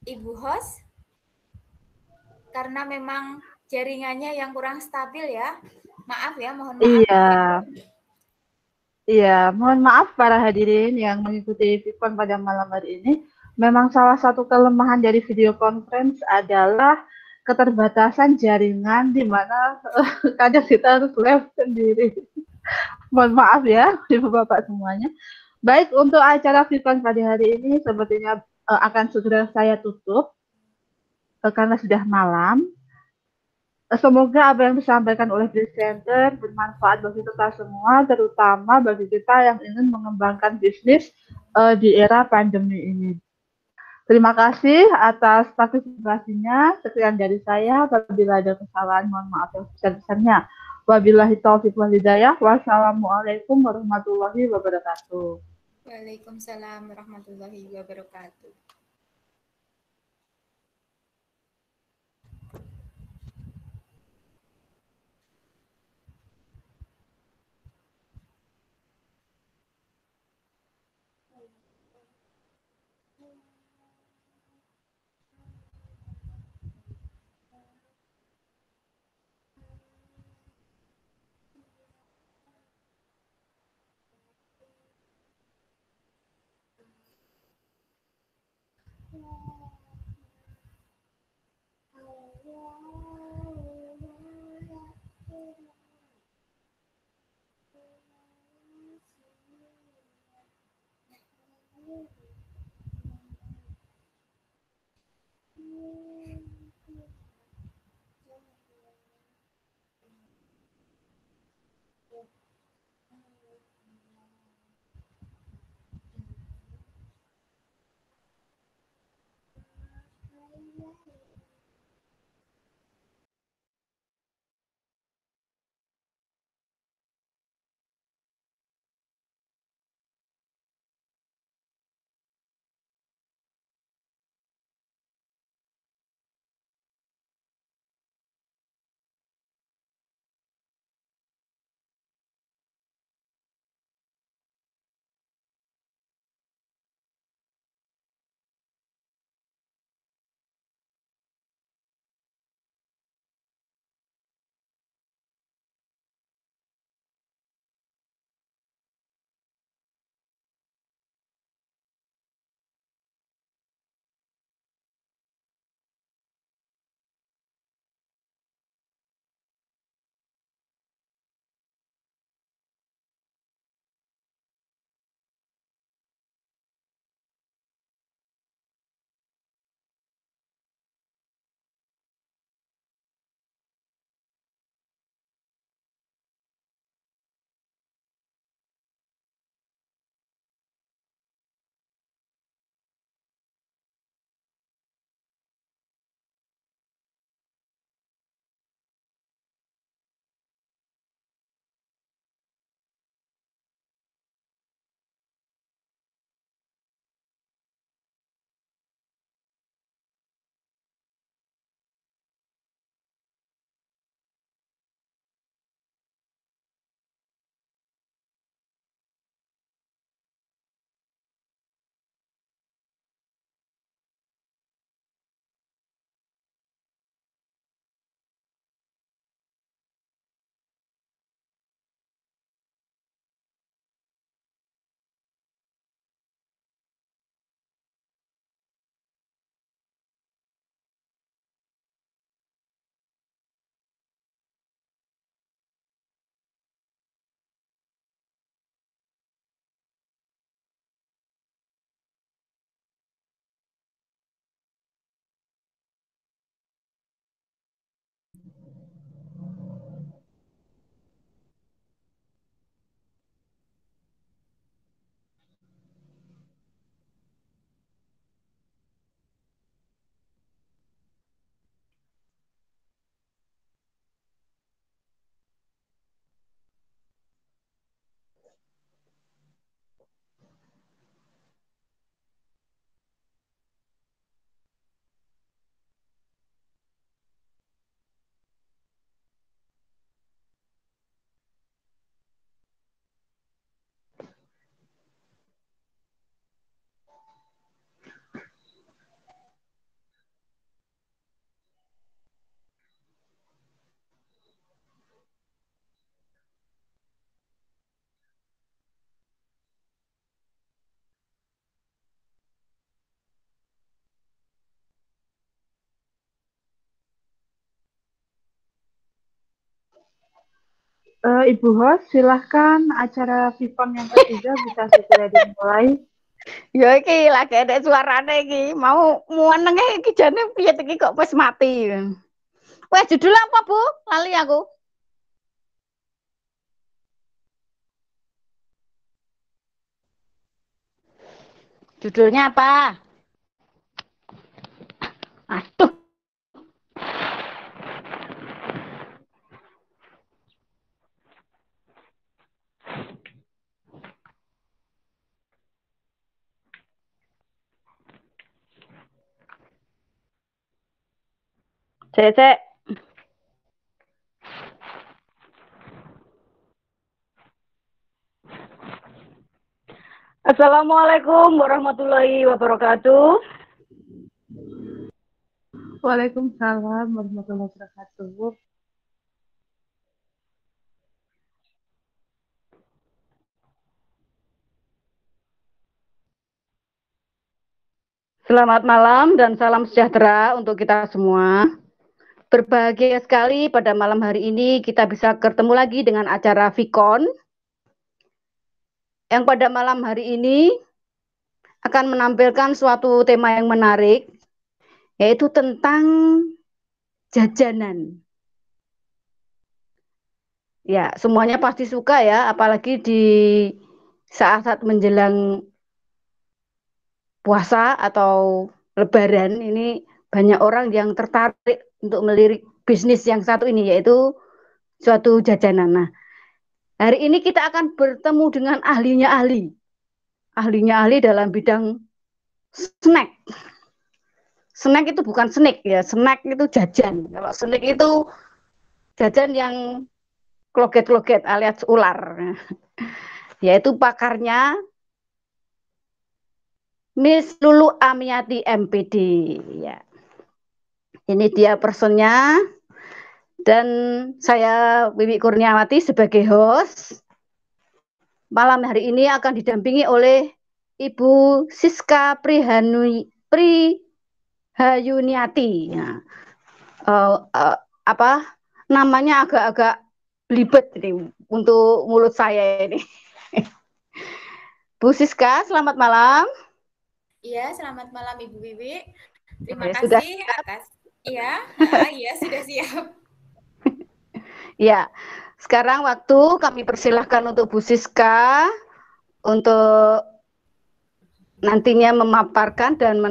Ibu host karena memang jaringannya yang kurang stabil ya. Maaf ya, mohon maaf. Iya. Iya, mohon maaf para hadirin yang mengikuti Vicon pada malam hari ini. Memang salah satu kelemahan dari video conference adalah keterbatasan jaringan di mana kadang kita harus live sendiri. Mohon maaf ya, Ibu Bapak semuanya. Baik, untuk acara Vicon pada hari ini sepertinya akan segera saya tutup karena sudah malam. Semoga apa yang disampaikan oleh presenter bermanfaat bagi kita semua, terutama bagi kita yang ingin mengembangkan bisnis di era pandemi ini. Terima kasih atas partisipasinya. Sekian dari saya. Apabila ada kesalahan, mohon maaf yang sebesar-besarnya. Wabillahi taufiq wal hidayah. Wassalamualaikum warahmatullahi wabarakatuh. Waalaikumsalam warahmatullahi wabarakatuh. Ibu host, silahkan acara Vivon yang ketiga bisa segera dimulai. Ya iki lagi ada suarane iki. Mau muanenge iki jane piye iki kok wis mati. Wes judul apa, Bu? Lali aku. Judulnya apa? Aduh, cek. Assalamualaikum warahmatullahi wabarakatuh. Waalaikumsalam warahmatullahi wabarakatuh. Selamat malam dan salam sejahtera untuk kita semua. Berbahagia sekali pada malam hari ini kita bisa ketemu lagi dengan acara Vicon yang pada malam hari ini akan menampilkan suatu tema yang menarik, yaitu tentang jajanan. Ya, semuanya pasti suka ya, apalagi di saat-saat menjelang puasa atau lebaran ini banyak orang yang tertarik untuk melirik bisnis yang satu ini, yaitu suatu jajanan. Nah, hari ini kita akan bertemu dengan ahlinya ahli. Ahlinya ahli dalam bidang snack. Snack itu bukan snack ya, snack itu jajan. Kalau snack itu jajan yang kloget-kloget alias ular. Yaitu pakarnya Miss Lulu Amiati MPD. Ya. Ini dia personnya. Dan saya Wiwi Kurniawati sebagai host. Malam hari ini akan didampingi oleh Ibu Siska Prihayuniati. Ya. Apa namanya agak-agak belibet ini untuk mulut saya ini. Bu Siska, selamat malam. Iya, selamat malam Ibu Wiwi. Terima Ya, kasih atas iya, sudah siap. Ya, sekarang waktu kami persilahkan untuk Bu Siska untuk nantinya memaparkan dan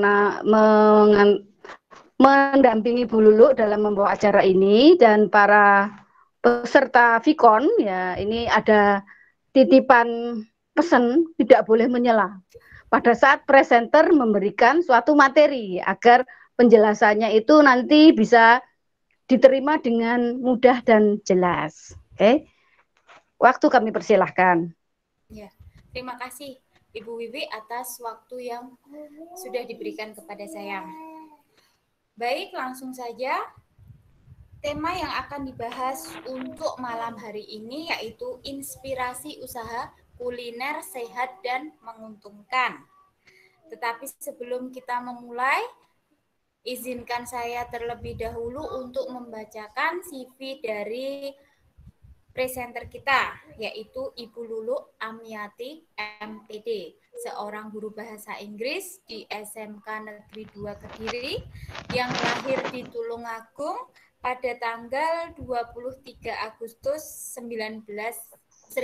mendampingi Bu Lulu dalam membawa acara ini, dan para peserta Vicon ya, ini ada titipan pesan tidak boleh menyela pada saat presenter memberikan suatu materi agar penjelasannya itu nanti bisa diterima dengan mudah dan jelas. Oke. Waktu kami persilahkan. Ya, terima kasih Ibu Wiwi atas waktu yang sudah diberikan kepada saya. Baik, langsung saja. Tema yang akan dibahas untuk malam hari ini yaitu inspirasi usaha kuliner sehat dan menguntungkan. Tetapi sebelum kita memulai, izinkan saya terlebih dahulu untuk membacakan CV dari presenter kita, yaitu Ibu Lulu Amiati MPD, seorang guru bahasa Inggris di SMK Negeri 2 Kediri yang lahir di Tulungagung pada tanggal 23 Agustus 1988.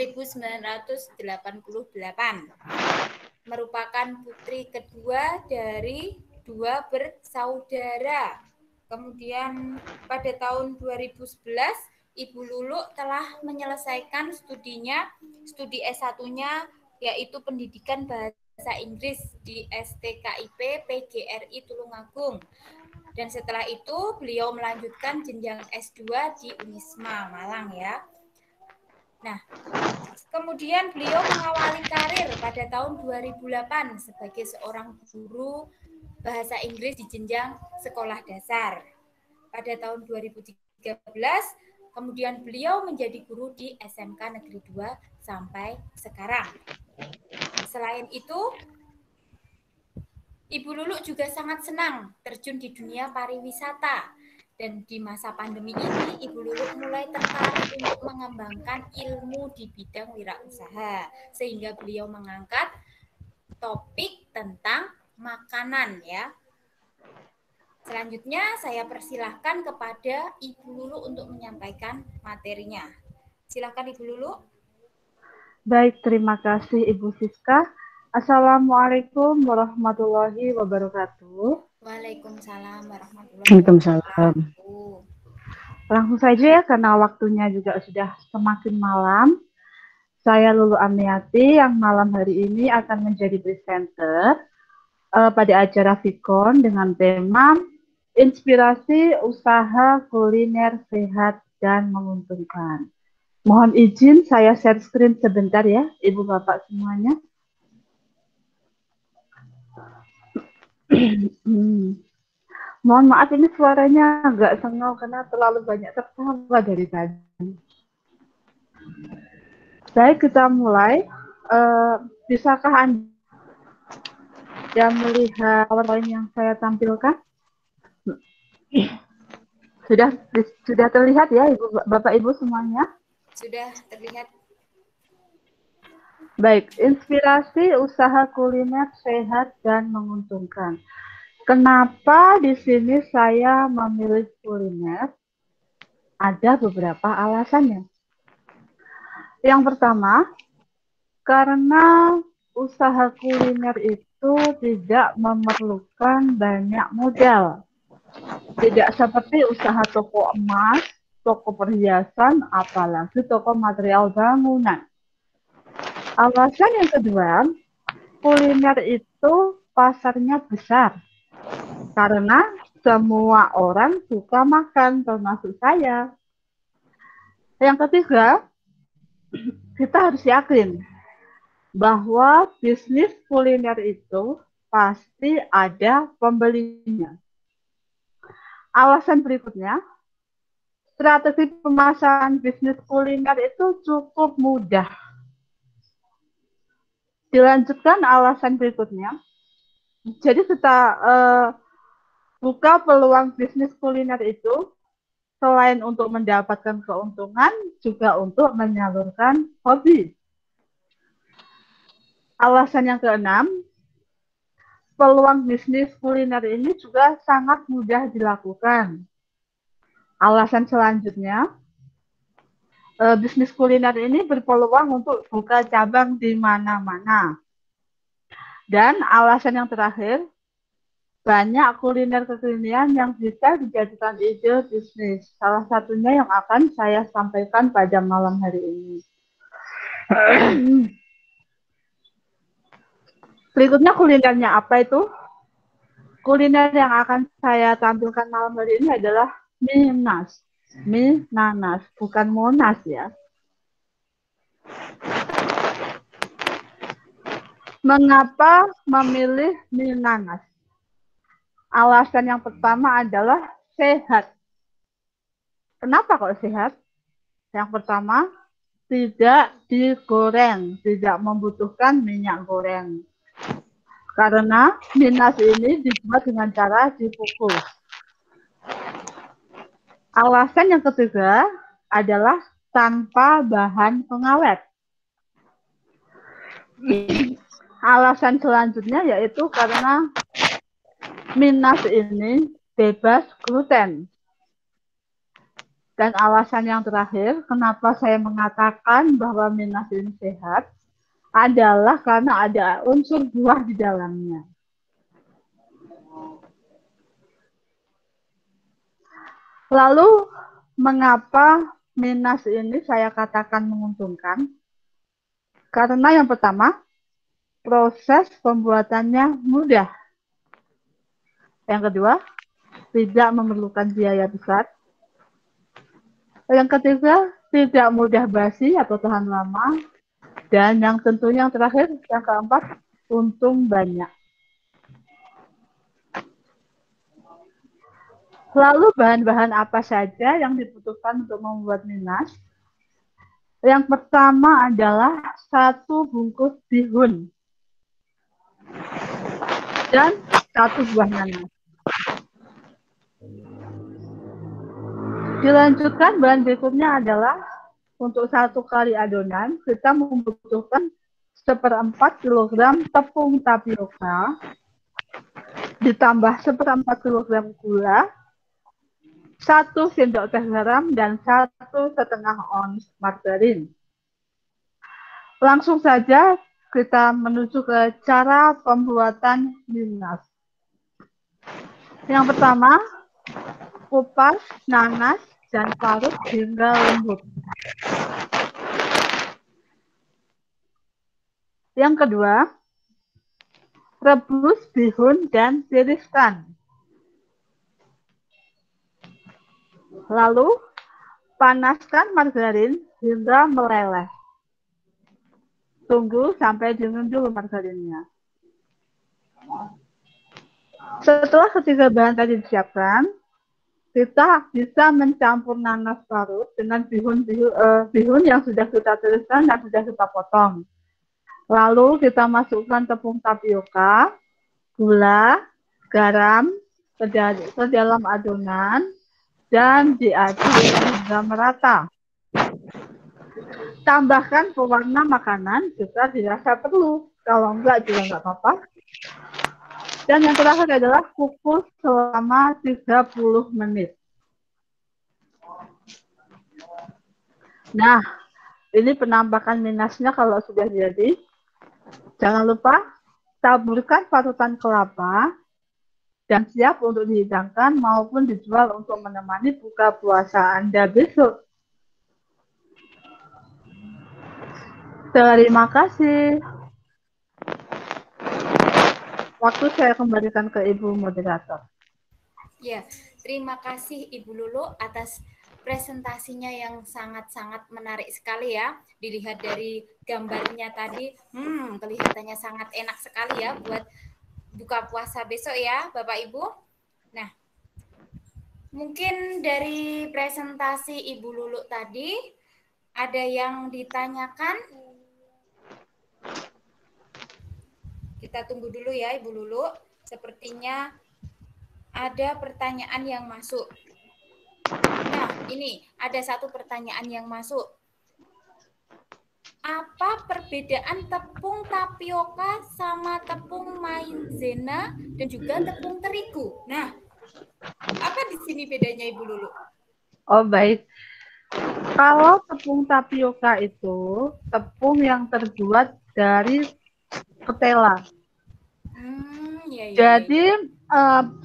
Merupakan putri kedua dari dua bersaudara. Kemudian pada tahun 2011 Ibu Lulu telah menyelesaikan studinya, studi S1-nya yaitu pendidikan bahasa Inggris di STKIP PGRI Tulungagung. Dan setelah itu beliau melanjutkan jenjang S2 di Unisma Malang ya. Nah, kemudian beliau mengawali karir pada tahun 2008 sebagai seorang guru bahasa Inggris di jenjang sekolah dasar. Pada tahun 2013 kemudian beliau menjadi guru di SMK Negeri 2 sampai sekarang. Selain itu, Ibu Lulu juga sangat senang terjun di dunia pariwisata Dan di masa pandemi ini, Ibu Lulu mulai tertarik untuk mengembangkan ilmu di bidang wirausaha, sehingga beliau mengangkat topik tentang makanan ya. Selanjutnya saya persilahkan kepada Ibu Lulu untuk menyampaikan materinya. Silakan Ibu Lulu. Baik, terima kasih Ibu Siska. Assalamualaikum warahmatullahi wabarakatuh. Waalaikumsalam warahmatullahi Waalaikumsalam. wabarakatuh. Langsung saja ya, karena waktunya juga sudah semakin malam. Saya Lulu Amiati yang malam hari ini akan menjadi presenter pada acara Vicon dengan tema Inspirasi Usaha Kuliner Sehat dan Menguntungkan. Mohon izin saya share screen sebentar ya, Ibu Bapak semuanya. Mohon maaf ini suaranya agak sengau karena terlalu banyak tertawa dari tadi. Baik, kita mulai. Bisakah Anda melihat PowerPoint yang saya tampilkan? Sudah terlihat ya, Bapak Ibu semuanya? Sudah terlihat. Baik, inspirasi usaha kuliner sehat dan menguntungkan. Kenapa di sini saya memilih kuliner? Ada beberapa alasannya. Yang pertama, karena usaha kuliner itu tidak memerlukan banyak modal. Tidak seperti usaha toko emas, toko perhiasan, apalagi toko material bangunan. Alasan yang kedua, kuliner itu pasarnya besar. Karena semua orang suka makan, termasuk saya. Yang ketiga, kita harus yakin bahwa bisnis kuliner itu pasti ada pembelinya. Alasan berikutnya, strategi pemasaran bisnis kuliner itu cukup mudah. Dilanjutkan alasan berikutnya, jadi kita buka peluang bisnis kuliner itu selain untuk mendapatkan keuntungan, juga untuk menyalurkan hobi. Alasan yang keenam, peluang bisnis kuliner ini juga sangat mudah dilakukan. Alasan selanjutnya, bisnis kuliner ini berpeluang untuk buka cabang di mana-mana. Dan alasan yang terakhir, banyak kuliner kekinian yang bisa dijadikan ide bisnis. Salah satunya yang akan saya sampaikan pada malam hari ini. Berikutnya kulinernya apa itu? Kuliner yang akan saya tampilkan malam hari ini adalah mie nas. Mie nanas, bukan monas ya. Mengapa memilih mie nanas? Alasan yang pertama adalah sehat. Kenapa kok sehat? Yang pertama, tidak digoreng, tidak membutuhkan minyak goreng. Karena mie nas ini dibuat dengan cara dikukus. Alasan yang ketiga adalah tanpa bahan pengawet. Alasan selanjutnya yaitu karena mie nas ini bebas gluten. Dan alasan yang terakhir, kenapa saya mengatakan bahwa mie nas ini sehat, adalah karena ada unsur buah di dalamnya. Lalu, mengapa mie nas ini saya katakan menguntungkan? Karena yang pertama, proses pembuatannya mudah. Yang kedua, tidak memerlukan biaya besar. Yang ketiga, tidak mudah basi atau tahan lama. Dan yang tentunya yang terakhir, yang keempat, untung banyak. Lalu bahan-bahan apa saja yang dibutuhkan untuk membuat mie nas? Yang pertama adalah 1 bungkus bihun dan 1 buah nanas. Dilanjutkan, bahan berikutnya adalah untuk 1 kali adonan kita membutuhkan 1/4 kilogram tepung tapioka ditambah 1/4 kilogram gula, 1 sendok teh garam, dan 1,5 ons margarin. Langsung saja kita menuju ke cara pembuatan minace. Yang pertama, kupas nanas dan parut hingga lembut. Yang kedua, rebus bihun dan tiriskan. Lalu, panaskan margarin hingga meleleh. Tunggu sampai dingin dulu margarinnya. Setelah ketiga bahan tadi disiapkan, kita bisa mencampur nanas parut dengan bihun yang sudah kita tiriskan dan sudah kita potong. Lalu kita masukkan tepung tapioka, gula, garam ke dalam adonan dan diaduk hingga merata. Tambahkan pewarna makanan jika dirasa perlu. Kalau enggak juga enggak apa-apa. Dan yang terakhir adalah kukus selama 30 menit. Nah, ini penampakan minasnya kalau sudah jadi. Jangan lupa taburkan parutan kelapa dan siap untuk dihidangkan maupun dijual untuk menemani buka puasa Anda besok. Terima kasih. Waktu saya kembalikan ke Ibu Moderator. Ya, terima kasih Ibu Lulu atas presentasinya yang sangat-sangat menarik sekali ya. Dilihat dari gambarnya tadi, kelihatannya sangat enak sekali ya buat buka puasa besok ya, Bapak Ibu. Nah, mungkin dari presentasi Ibu Lulu tadi ada yang ditanyakan? Kita tunggu dulu ya Ibu Lulu. Sepertinya ada pertanyaan yang masuk. Nah, ini ada satu pertanyaan yang masuk. Apa perbedaan tepung tapioka sama tepung maizena dan juga tepung terigu? Nah, apa di sini bedanya Ibu Lulu? Oh, baik. Kalau tepung tapioka itu tepung yang terbuat dari ketela. Jadi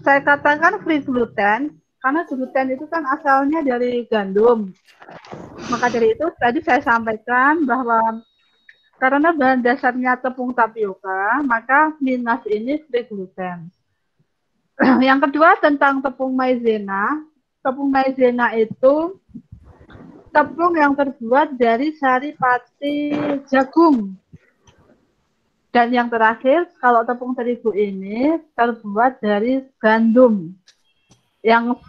saya katakan free gluten karena gluten itu kan asalnya dari gandum. Maka dari itu tadi saya sampaikan bahwa karena bahan dasarnya tepung tapioka, maka minace ini free gluten. Yang kedua tentang tepung maizena. Tepung maizena itu tepung yang terbuat dari sari pati jagung. Dan yang terakhir, kalau tepung terigu ini terbuat dari gandum. Yang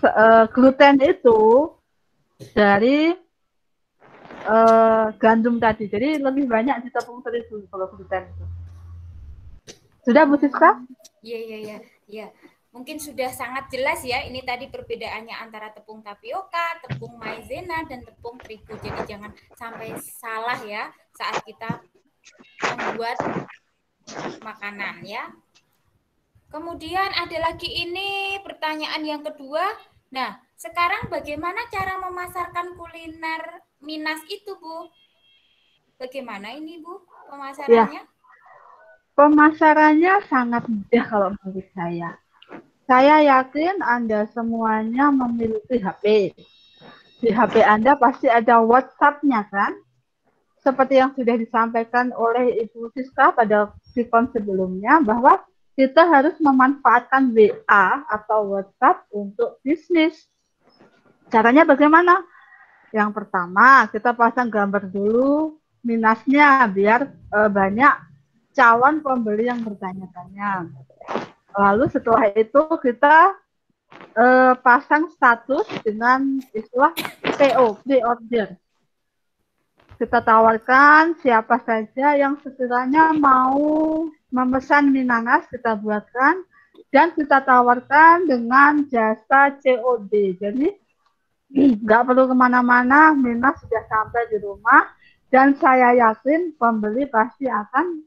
gluten itu dari gandum tadi. Jadi lebih banyak di tepung terigu kalau gluten itu. Sudah Bu Siska? Iya. Mungkin sudah sangat jelas ya. Ini tadi perbedaannya antara tepung tapioka, tepung maizena, dan tepung terigu. Jadi jangan sampai salah ya saat kita membuat makanan ya. Kemudian ada lagi ini pertanyaan yang kedua. Nah, sekarang bagaimana cara memasarkan kuliner Minas itu, Bu? Bagaimana ini, Bu, pemasarannya? Ya. Pemasarannya sangat mudah kalau menurut saya. Saya yakin Anda semuanya memiliki HP. Di HP Anda pasti ada WhatsApp-nya kan? Seperti yang sudah disampaikan oleh Ibu Siska pada Vicon sebelumnya, bahwa kita harus memanfaatkan WA atau WhatsApp untuk bisnis. Caranya bagaimana? Yang pertama, kita pasang gambar dulu minasnya biar banyak calon pembeli yang bertanya-tanya. Lalu setelah itu kita pasang status dengan istilah PO, pre-order. Kita tawarkan siapa saja yang sekiranya mau memesan mie nanas, kita buatkan dan kita tawarkan dengan jasa COD. Jadi Nggak perlu kemana-mana, Mina sudah sampai di rumah dan saya yakin pembeli pasti akan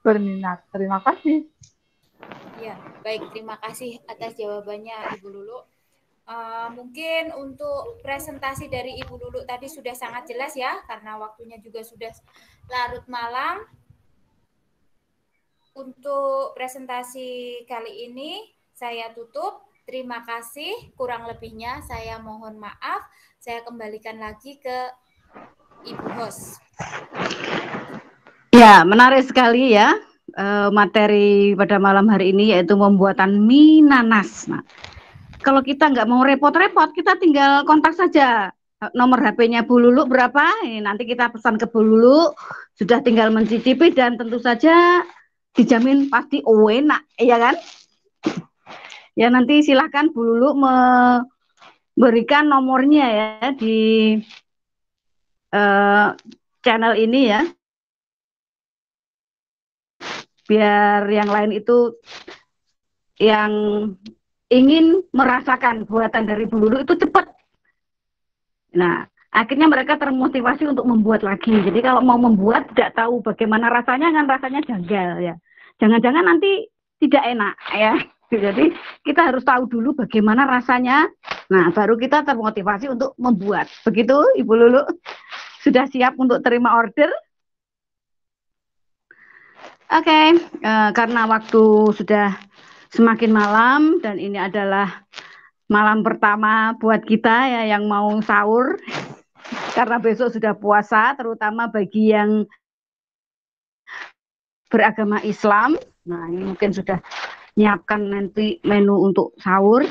berminat. Terima kasih. Ya, baik. Terima kasih atas jawabannya Ibu Lulu. Mungkin untuk presentasi dari Ibu Lulu tadi sudah sangat jelas ya, karena waktunya juga sudah larut malam. Untuk presentasi kali ini saya tutup. Terima kasih. Kurang lebihnya saya mohon maaf. Saya kembalikan lagi ke Ibu host. Ya, menarik sekali ya materi pada malam hari ini, yaitu pembuatan mie nanas. Nah, kalau kita nggak mau repot-repot, kita tinggal kontak saja nomor HP-nya Bu Lulu berapa, nanti kita pesan ke Bu Lulu, sudah tinggal mencicipi dan tentu saja dijamin pasti enak, ya kan? Ya, nanti silahkan Bu Lulu memberikan nomornya ya di channel ini ya, biar yang lain itu yang ingin merasakan buatan dari Bu Lulu itu cepat. Nah, akhirnya mereka termotivasi untuk membuat lagi. Jadi kalau mau membuat tidak tahu bagaimana rasanya, kan rasanya janggal ya. Jangan-jangan nanti tidak enak ya. Jadi kita harus tahu dulu bagaimana rasanya. Nah, baru kita termotivasi untuk membuat. Begitu Ibu Lulu? Sudah siap untuk terima order? Oke, karena waktu sudah semakin malam dan ini adalah malam pertama buat kita ya yang mau sahur, karena besok sudah puasa, terutama bagi yang beragama Islam. Nah, ini mungkin sudah menyiapkan nanti menu untuk sahur.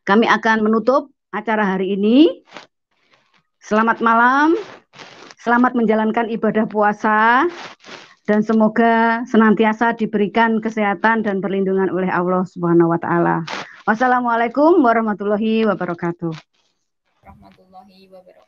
Kami akan menutup acara hari ini. Selamat malam, selamat menjalankan ibadah puasa, dan semoga senantiasa diberikan kesehatan dan perlindungan oleh Allah Subhanahu wa Ta'ala. Wassalamualaikum warahmatullahi wabarakatuh. Warahmatullahi wabarakatuh.